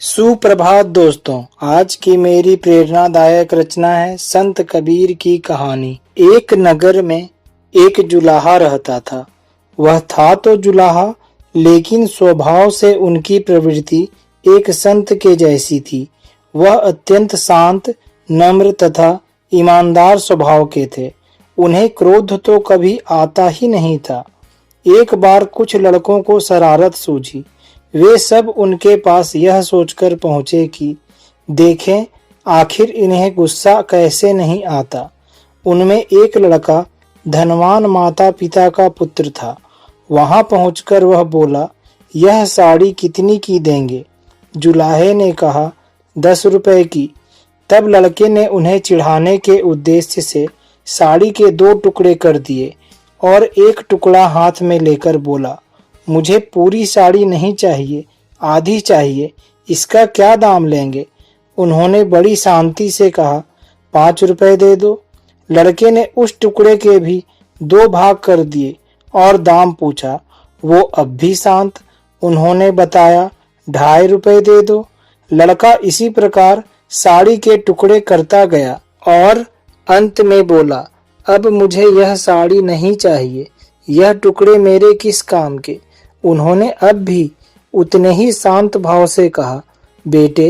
सुप्रभात दोस्तों, आज की मेरी प्रेरणादायक रचना है संत कबीर की कहानी। एक नगर में एक जुलाहा रहता था। वह था तो जुलाहा, लेकिन स्वभाव से उनकी प्रवृत्ति एक संत के जैसी थी। वह अत्यंत शांत, नम्र तथा ईमानदार स्वभाव के थे। उन्हें क्रोध तो कभी आता ही नहीं था। एक बार कुछ लड़कों को शरारत सूझी। वे सब उनके पास यह सोचकर पहुंचे कि देखें आखिर इन्हें गुस्सा कैसे नहीं आता। उनमें एक लड़का धनवान माता पिता का पुत्र था। वहां पहुंचकर वह बोला, यह साड़ी कितनी की देंगे? जुलाहे ने कहा, 10 रुपए की। तब लड़के ने उन्हें चिढ़ाने के उद्देश्य से साड़ी के 2 टुकड़े कर दिए और एक टुकड़ा हाथ में लेकर बोला, मुझे पूरी साड़ी नहीं चाहिए, आधी चाहिए। इसका क्या दाम लेंगे? उन्होंने बड़ी शांति से कहा, 5 रुपए दे दो। लड़के ने उस टुकड़े के भी 2 भाग कर दिए और दाम पूछा। वो अब भी शांत। उन्होंने बताया, 2.5 रुपए दे दो। लड़का इसी प्रकार साड़ी के टुकड़े करता गया और अंत में बोला, अब मुझे यह साड़ी नहीं चाहिए, यह टुकड़े मेरे किस काम के? उन्होंने अब भी उतने ही शांत भाव से कहा, बेटे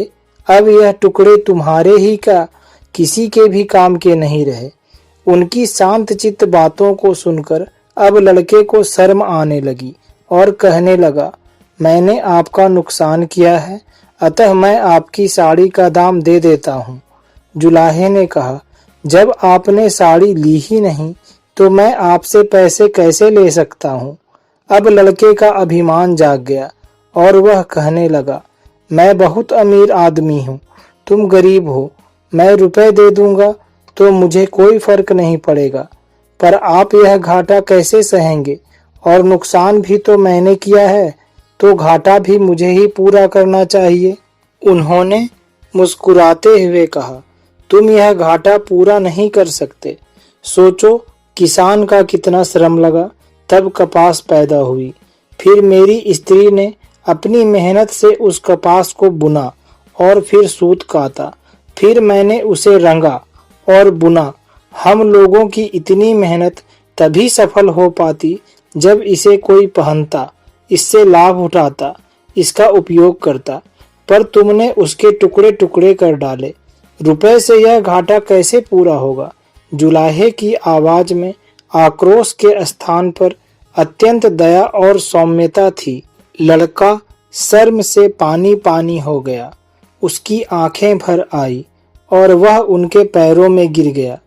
अब यह टुकड़े तुम्हारे ही का किसी के भी काम के नहीं रहे। उनकी शांत चित्त बातों को सुनकर अब लड़के को शर्म आने लगी और कहने लगा, मैंने आपका नुकसान किया है, अतः मैं आपकी साड़ी का दाम दे देता हूँ। जुलाहे ने कहा, जब आपने साड़ी ली ही नहीं तो मैं आपसे पैसे कैसे ले सकता हूँ? अब लड़के का अभिमान जाग गया और वह कहने लगा, मैं बहुत अमीर आदमी हूँ, तुम गरीब हो। मैं रुपए दे दूंगा तो मुझे कोई फर्क नहीं पड़ेगा, पर आप यह घाटा कैसे सहेंगे? और नुकसान भी तो मैंने किया है, तो घाटा भी मुझे ही पूरा करना चाहिए। उन्होंने मुस्कुराते हुए कहा, तुम यह घाटा पूरा नहीं कर सकते। सोचो किसान का कितना श्रम लगा, तब कपास पैदा हुई। फिर मेरी स्त्री ने अपनी मेहनत से उस कपास को बुना और फिर सूत काता। फिर मैंने उसे रंगा और बुना। हम लोगों की इतनी मेहनत तभी सफल हो पाती जब इसे कोई पहनता, इससे लाभ उठाता, इसका उपयोग करता। पर तुमने उसके टुकड़े टुकड़े कर डाले। रुपए से यह घाटा कैसे पूरा होगा? जुलाहे की आवाज में आक्रोश के स्थान पर अत्यंत दया और सौम्यता थी। लड़का शर्म से पानी पानी हो गया। उसकी आंखें भर आई और वह उनके पैरों में गिर गया।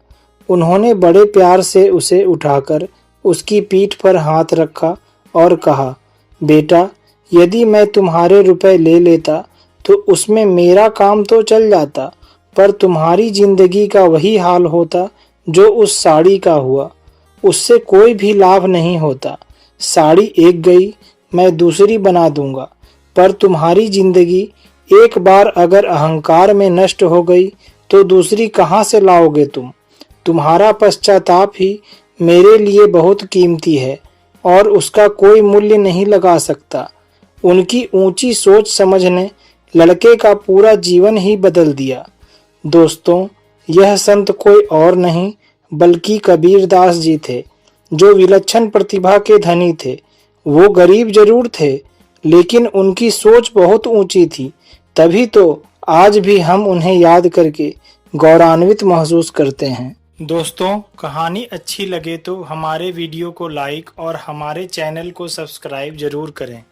उन्होंने बड़े प्यार से उसे उठाकर उसकी पीठ पर हाथ रखा और कहा, बेटा यदि मैं तुम्हारे रुपए ले लेता तो उसमें मेरा काम तो चल जाता, पर तुम्हारी जिंदगी का वही हाल होता जो उस साड़ी का हुआ। उससे कोई भी लाभ नहीं होता। साड़ी एक गई, मैं दूसरी बना दूंगा, पर तुम्हारी जिंदगी एक बार अगर अहंकार में नष्ट हो गई तो दूसरी कहां से लाओगे तुम? तुम्हारा पश्चाताप ही मेरे लिए बहुत कीमती है और उसका कोई मूल्य नहीं लगा सकता। उनकी ऊंची सोच समझ ने लड़के का पूरा जीवन ही बदल दिया। दोस्तों, यह संत कोई और नहीं बल्कि कबीरदास जी थे, जो विलक्षण प्रतिभा के धनी थे। वो गरीब जरूर थे, लेकिन उनकी सोच बहुत ऊंची थी। तभी तो आज भी हम उन्हें याद करके गौरवान्वित महसूस करते हैं। दोस्तों, कहानी अच्छी लगे तो हमारे वीडियो को लाइक और हमारे चैनल को सब्सक्राइब जरूर करें।